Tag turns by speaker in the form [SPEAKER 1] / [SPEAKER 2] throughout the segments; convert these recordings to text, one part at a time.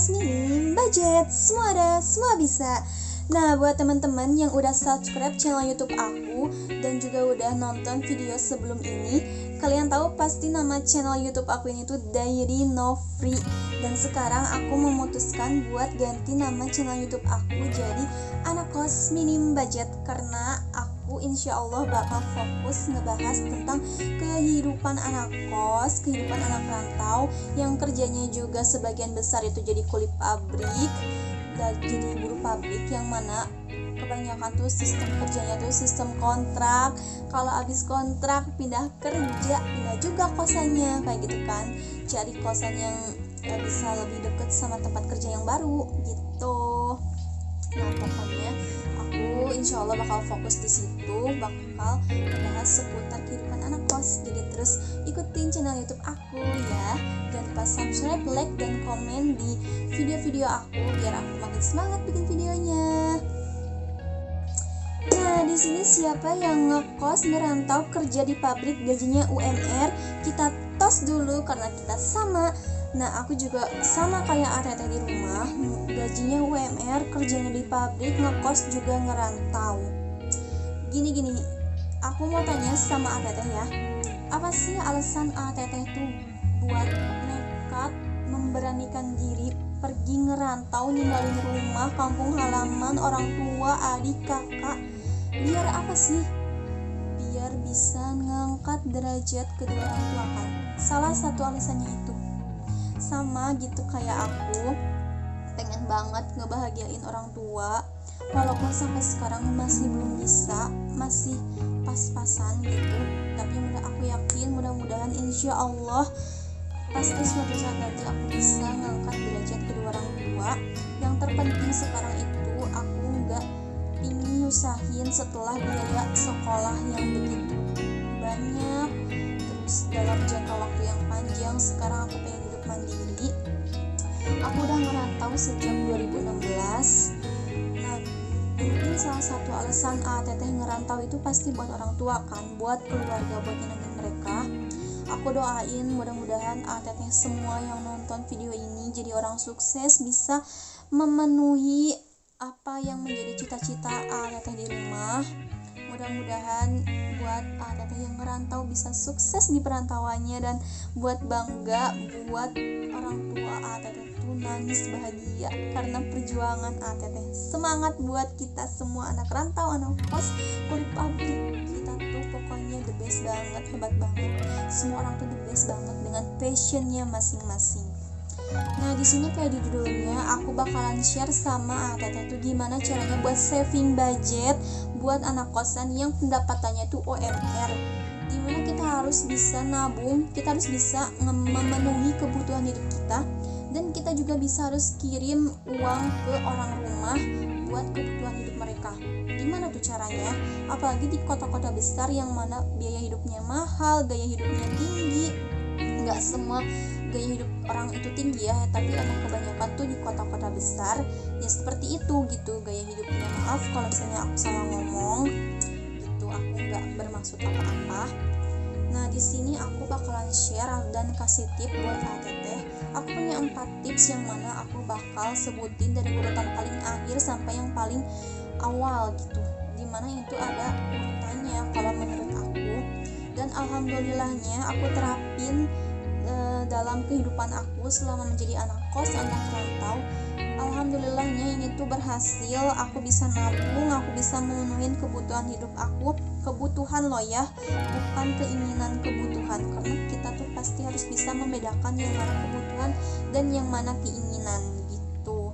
[SPEAKER 1] kos minim budget, semua ada, semua bisa. Nah, buat teman-teman yang udah subscribe channel YouTube aku dan juga udah nonton video sebelum ini, kalian tahu pasti nama channel YouTube aku ini tuh Diary No Free. Dan sekarang aku memutuskan buat ganti nama channel YouTube aku jadi Anak Kos Minim Budget, karena aku insya Allah bakal fokus ngebahas tentang kehidupan anak kos, kehidupan anak rantau yang kerjanya juga sebagian besar itu jadi kuli pabrik dan jadi buruh pabrik, yang mana kebanyakan tuh sistem kerjanya tuh sistem kontrak. Kalau habis kontrak pindah kerja, pindah juga kosannya kayak gitu kan, cari kosan yang bisa lebih deket sama tempat kerja yang baru gitu. Nah, pokoknya aku insya Allah bakal fokus di situ, bakal membahas seputar kehidupan anak kos. Jadi terus ikutin channel YouTube aku ya. Jangan lupa subscribe, like, dan komen di video-video aku biar aku makin semangat bikin videonya. Nah, di sini siapa yang ngekos merantau kerja di pabrik gajinya UMR? Kita tos dulu karena kita sama. Nah, aku juga sama kayak Atete di rumah, gajinya UMR, kerjanya di pabrik, ngekos juga ngerantau. Gini, aku mau tanya sama Atete ya, apa sih alasan Atete tuh buat nekat memberanikan diri pergi ngerantau, ninggalin rumah, kampung halaman, orang tua, adik, kakak? Biar apa sih? Biar bisa ngangkat derajat kedua orang tua kan? Salah satu alasannya itu. Sama gitu kayak aku, pengen banget ngebahagiain orang tua, walaupun sampai sekarang masih belum bisa, masih pas-pasan gitu. Tapi aku yakin mudah-mudahan insya Allah pasti suatu saat nanti aku bisa ngangkat derajat kedua orang tua. Yang terpenting sekarang itu aku nggak ingin nyusahin setelah biaya sekolah yang begitu banyak, terus dalam jangka waktu yang panjang. Sekarang aku pengen hidup mandiri. Aku udah ngerantau sejak 2016. Nah, mungkin salah satu alasan Teteh ngerantau itu pasti buat orang tua kan, buat keluarga, buat nyenengin mereka. Aku doain mudah-mudahan Teteh semua yang nonton video ini jadi orang sukses, bisa memenuhi apa yang menjadi cita-cita Teteh di rumah. Mudah-mudahan buat Teteh yang ngerantau bisa sukses di perantauannya, dan buat bangga buat orang tua Teteh tuh nangis bahagia karena perjuangan Teteh. Semangat buat kita semua anak rantau, anak kos, kulit pabrik. Kita tuh pokoknya the best banget, hebat banget. Semua orang tuh the best banget dengan passionnya masing-masing. Nah, di sini kayak di judulnya aku bakalan share sama Teteh tuh gimana caranya buat saving budget buat anak kosan yang pendapatannya tuh UMR. Dimana kita harus bisa nabung, kita harus bisa memenuhi kebutuhan hidup kita, dan kita juga bisa harus kirim uang ke orang rumah buat kebutuhan hidup mereka. Gimana tuh caranya? Apalagi di kota-kota besar yang mana biaya hidupnya mahal, gaya hidupnya tinggi. Nggak semua gaya hidup orang itu tinggi ya, tapi emang kebanyakan tuh di kota-kota besar ya seperti itu gitu gaya hidupnya. Maaf kalau misalnya aku salah ngomong gitu, aku nggak bermaksud apa-apa. Nah, di sini aku bakalan share dan kasih tip buat Teteh. Aku punya 4 tips yang mana aku bakal sebutin dari urutan paling akhir sampai yang paling awal gitu, dimana itu ada urutannya kalau menurut aku, dan alhamdulillahnya aku terapin dalam kehidupan aku selama menjadi anak kos, anak rantau. Alhamdulillahnya ini tuh berhasil. Aku bisa nabung, aku bisa memenuhi kebutuhan hidup aku. Kebutuhan loh ya, bukan keinginan, kebutuhan. Karena kita tuh pasti harus bisa membedakan yang mana kebutuhan dan yang mana keinginan gitu.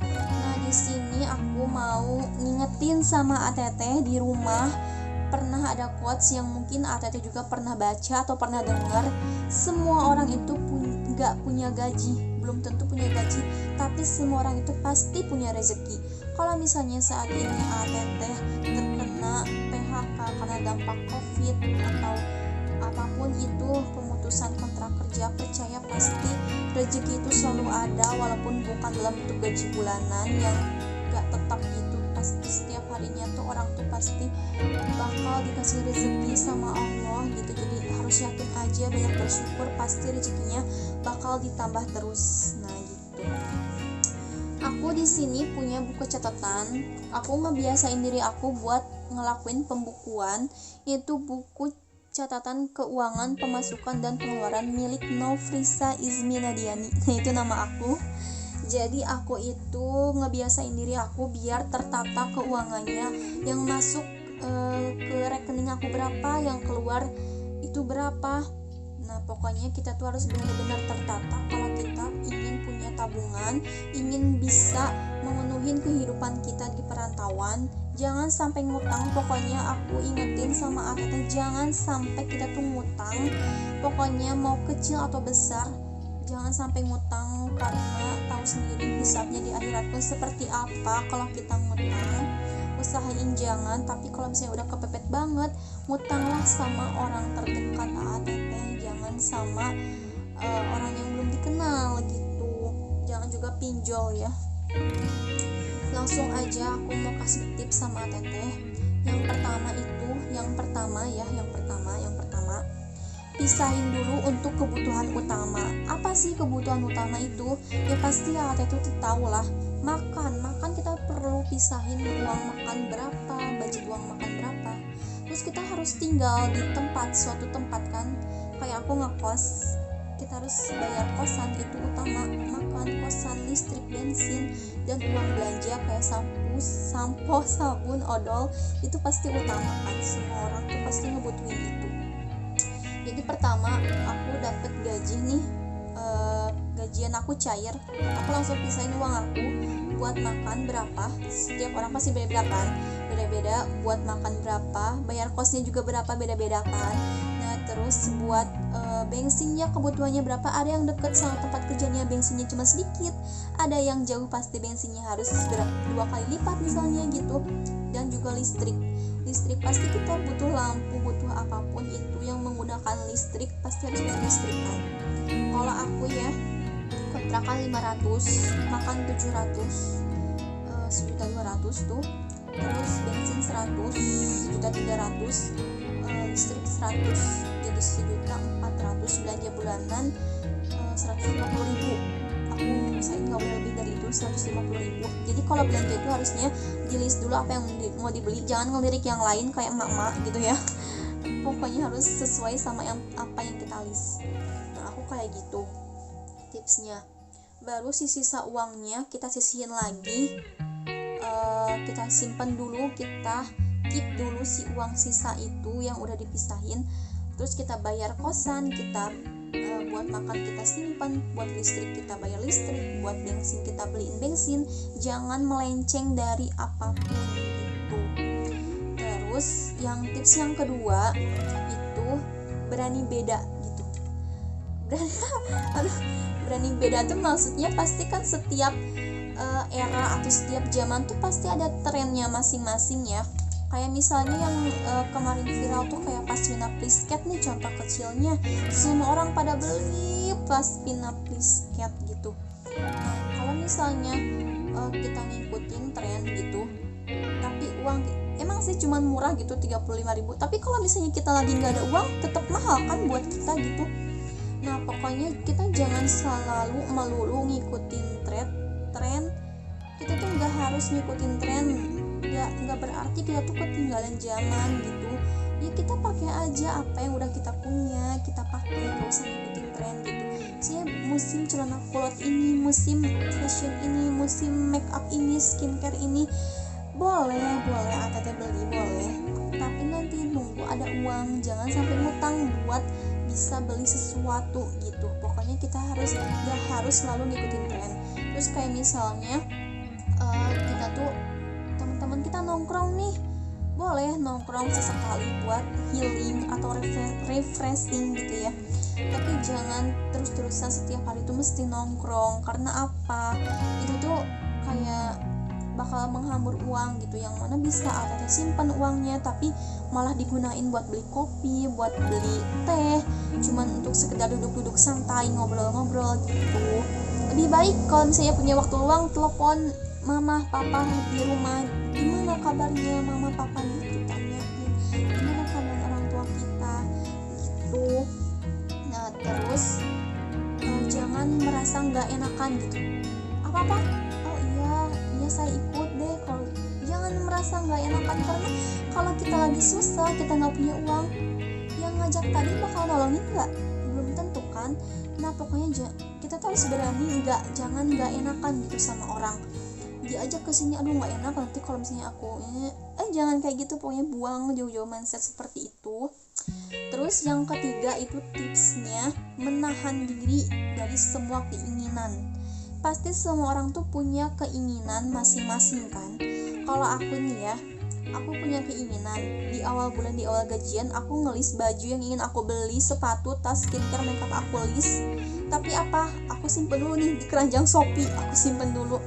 [SPEAKER 1] Nah, di sini aku mau ngingetin sama Teteh di rumah. Pernah ada quotes yang mungkin Teteh juga pernah baca atau pernah dengar. Semua orang itu gak punya gaji, belum tentu punya gaji, tapi semua orang itu pasti punya rezeki. Kalau misalnya saat ini Teteh terkena PHK karena dampak COVID atau apapun itu, pemutusan kontrak kerja, percaya pasti rezeki itu selalu ada, walaupun bukan dalam bentuk gaji bulanan yang gak tetap gitu. Pasti setiap harinya tuh orang tuh pasti bakal dikasih rezeki sama Allah gitu. Jadi harus yakin aja, banyak bersyukur, pasti rezekinya bakal ditambah terus. Nah gitu. gitu. Aku di sini punya buku catatan. Aku ngebiasain diri aku buat ngelakuin pembukuan. Itu buku catatan keuangan, pemasukan dan pengeluaran milik Nofrisa Izmi Nadiani. Nah, itu nama aku. Jadi aku itu ngebiasain diri aku biar tertata keuangannya, yang masuk ke rekening aku berapa, yang keluar itu berapa. Nah, pokoknya kita tuh harus benar-benar tertata kalau kita ingin punya tabungan, ingin bisa memenuhi kehidupan kita di perantauan. Jangan sampai ngutang. Pokoknya aku ingetin sama Atete, jangan sampai kita tuh ngutang. Pokoknya mau kecil atau besar, jangan sampai ngutang, karena tahu sendiri hisabnya di akhirat pun seperti apa kalau kita ngutang. Usahain jangan, tapi kalau misalnya udah kepepet banget, ngutanglah sama orang terdekat Atete, jangan sama orang yang belum dikenal gitu. Jangan juga pinjol ya. Langsung aja aku mau kasih tips sama Atete. Yang pertama, pisahin dulu untuk kebutuhan utama. Apa sih kebutuhan utama itu? Ya pasti ya Atete tuh tahu lah. Makan kita perlu pisahin uang makan berapa, budget uang makan berapa. Terus kita harus tinggal di suatu tempat kan. Kayak aku ngekos, kita harus bayar kosan, itu utama. Makan, kosan, listrik, bensin, dan uang belanja kayak sampo, sabun, odol, itu pasti utama kan. Semua orang tuh pasti ngebutuhin itu. Jadi pertama aku dapet gaji nih, gajian aku cair, aku langsung pisahin uang aku buat makan berapa. Setiap orang pasti beda-beda kan, beda-beda buat makan berapa, bayar kosnya juga berapa, beda-beda kan. Nah terus buat bensinnya kebutuhannya berapa. Ada yang deket sama tempat kerjanya bensinnya cuma sedikit, ada yang jauh pasti bensinnya harus 2 kali lipat misalnya gitu. Dan juga listrik pasti kita butuh lampu, butuh apapun itu yang menggunakan listrik pasti harus bayar listrik kan. Kalau aku ya kontrakan 500, makan 700, 1.200.000 tuh. Terus bensin 100, 1.300.000, listrik 100, jadi 1.400.000. Belanja bulanan 150.000. Aku misalnya nggak boleh lebih dari itu, 150.000. Jadi kalau belanja itu harusnya di list dulu apa yang mau dibeli, jangan ngelirik yang lain kayak emak-emak gitu ya. Pokoknya harus sesuai sama apa yang kita list. Nah aku kayak gitu tipsnya. Baru sisa uangnya kita sisihin lagi, kita simpan dulu, kita keep dulu si uang sisa itu yang udah dipisahin. Terus kita bayar kosan, kita buat makan kita simpan, buat listrik kita bayar listrik, buat bensin kita beliin bensin. Jangan melenceng dari apapun itu. Terus tips yang kedua itu berani beda gitu. Berani beda tuh maksudnya pasti kan setiap era atau setiap zaman tuh pasti ada trennya masing-masing ya. Kayak misalnya yang kemarin viral tuh kayak Pasmina Please Cat nih, contoh kecilnya. Semua orang pada beli Pasmina Please Cat gitu. Nah kalau misalnya kita ngikutin tren gitu, tapi uang emang sih cuman murah gitu 35.000, tapi kalau misalnya kita lagi nggak ada uang tetap mahal kan buat kita gitu. Nah pokoknya kita jangan selalu melulu ngikutin tren. Kita tuh nggak harus ngikutin tren, nggak berarti kita tuh ketinggalan zaman gitu ya. Kita pakai aja apa yang udah kita punya, kita pakai, nggak usah ngikutin tren gitu. Saya musim celana kulot ini, musim fashion ini, musim make up ini, skincare ini, boleh Atete beli boleh, tapi nanti nunggu ada uang. Jangan sampai ngutang buat bisa beli sesuatu gitu. Pokoknya kita nggak harus selalu ngikutin tren. Terus kayak misalnya kita tuh teman-teman kita nongkrong nih, boleh nongkrong sesekali buat healing atau refreshing gitu ya. Tapi jangan terus-terusan setiap hari tuh mesti nongkrong. Karena apa? Itu tuh kayak bakal menghambur uang gitu, yang mana bisa Atete simpan uangnya tapi malah digunain buat beli kopi, buat beli teh, cuman untuk sekedar duduk-duduk santai, ngobrol-ngobrol gitu. Lebih baik kalau misalnya punya waktu luang, telepon mama papa di rumah, gimana kabarnya mama papa gitu, tanyain gimana kabar orang tua kita gitu. Nah terus jangan merasa nggak enakan gitu. apa oh iya iya saya ikut deh. Kalau jangan merasa nggak enakan, karena kalau kita lagi susah, kita nggak punya uang, yang ngajak tadi bakal nolongin nggak, belum tentu kan. Nah pokoknya kita tuh harus berani, jangan nggak enakan gitu sama orang. Diajak ke sini, aduh nggak enak nanti kalau misalnya aku jangan kayak gitu. Pokoknya buang jauh-jauh mindset seperti itu. Terus yang ketiga itu tipsnya menahan diri dari semua keinginan. Pasti semua orang tuh punya keinginan masing-masing kan. Kalau aku nih ya, aku punya keinginan di awal bulan, di awal gajian aku ngelis baju yang ingin aku beli, sepatu, tas, skincare, makeup aku list. Tapi apa? Aku simpen dulu nih di keranjang Shopee, aku simpen dulu.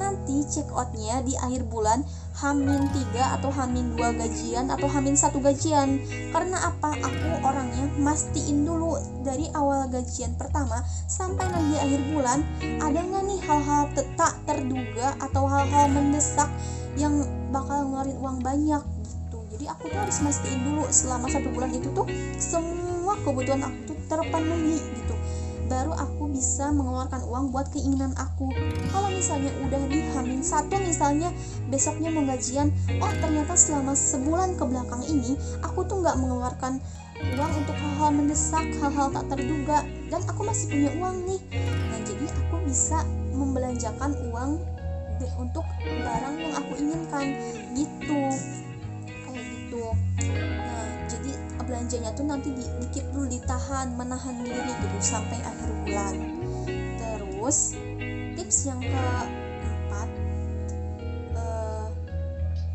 [SPEAKER 1] Nanti check outnya di akhir bulan, H-3 atau H-2 gajian atau H-1 gajian. Karena apa? Aku orangnya mastiin dulu dari awal gajian pertama sampai nanti akhir bulan, ada nggak nih hal-hal tak terduga atau hal-hal mendesak yang bakal ngeluarin uang banyak gitu. Jadi aku tuh harus mastiin dulu selama 1 bulan itu tuh semua kebutuhan aku tuh terpenuhi gitu, baru aku bisa mengeluarkan uang buat keinginan aku. Kalau misalnya udah di H-1 misalnya, besoknya mau gajian, oh ternyata selama sebulan ke belakang ini aku tuh nggak mengeluarkan uang untuk hal-hal mendesak, hal-hal tak terduga, dan aku masih punya uang nih. Nah jadi aku bisa membelanjakan uang untuk barang yang aku inginkan gitu, kayak gitu. Nah jadi belanjanya tuh nanti dikit dulu, ditahan, menahan diri gitu sampai akhir bulan. Terus tips yang keempat,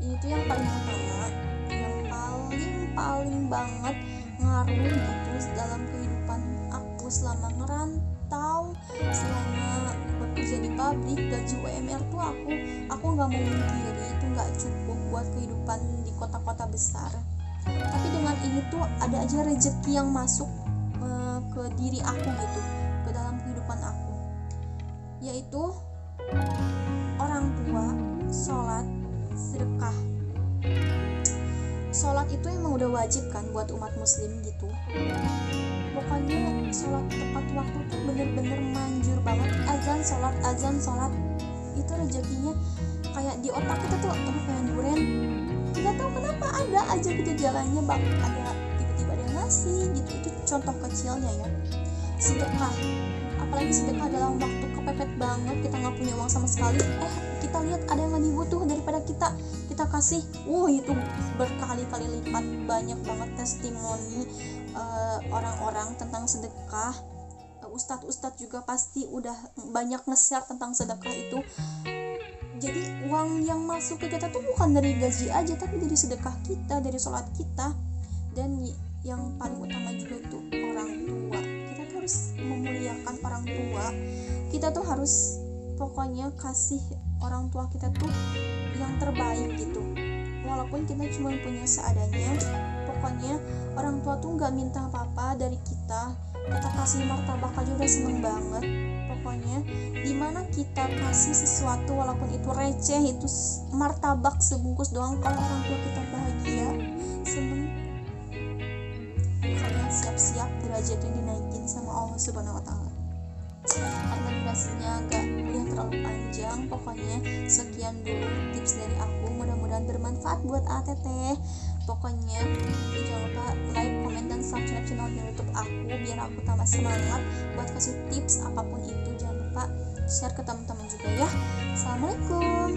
[SPEAKER 1] ini tuh yang paling utama, yang paling banget ngaruh gitu dalam kehidupan aku selama ngerantau, selama bekerja di pabrik. Gaji UMR tuh aku nggak mau mungkiri itu nggak cukup buat kehidupan di kota-kota besar. Tapi dengan ini tuh ada aja rezeki yang masuk ke diri aku gitu, ke dalam kehidupan aku, yaitu orang tua, sholat, sedekah. Sholat itu emang udah wajib kan buat umat muslim gitu. Pokoknya sholat tepat waktu tuh bener-bener manjur banget. Azan sholat itu rezekinya kayak di otak kita tuh kayak duren. Tidak tahu kenapa ada aja gitu jalannya, ada tiba-tiba ada yang ngasih gitu. Itu contoh kecilnya ya. Sedekah, apalagi sedekah dalam waktu kepepet banget, kita nggak punya uang sama sekali, kita lihat ada yang lebih butuh daripada kita kasih, itu berkali-kali lipat. Banyak banget testimoni orang-orang tentang sedekah. Ustadz juga pasti udah banyak nge-share tentang sedekah itu. Jadi uang yang masuk ke kita tuh bukan dari gaji aja, tapi dari sedekah kita, dari sholat kita. Dan yang paling utama juga tuh orang tua. Kita tuh harus memuliakan orang tua. Kita tuh harus pokoknya kasih orang tua kita tuh yang terbaik gitu. Walaupun kita cuma punya seadanya, pokoknya orang tua tuh gak minta apa-apa dari kita. Kita kasih martabak aja udah seneng banget. Pokoknya dimana kita kasih sesuatu walaupun itu receh, itu martabak sebungkus doang, kalau orang tua kita bahagia, seneng, kalian siap-siap derajatnya dinaikin sama Allah Subhanahu wa Ta'ala. Karena durasinya gak udah terlalu panjang, pokoknya sekian dulu tips dari aku, mudah-mudahan bermanfaat buat ATT. Pokoknya jangan lupa like, comment, dan subscribe channel YouTube aku biar aku tambah semangat buat kasih tips apapun itu. Jangan lupa share ke teman-teman juga ya. Assalamualaikum.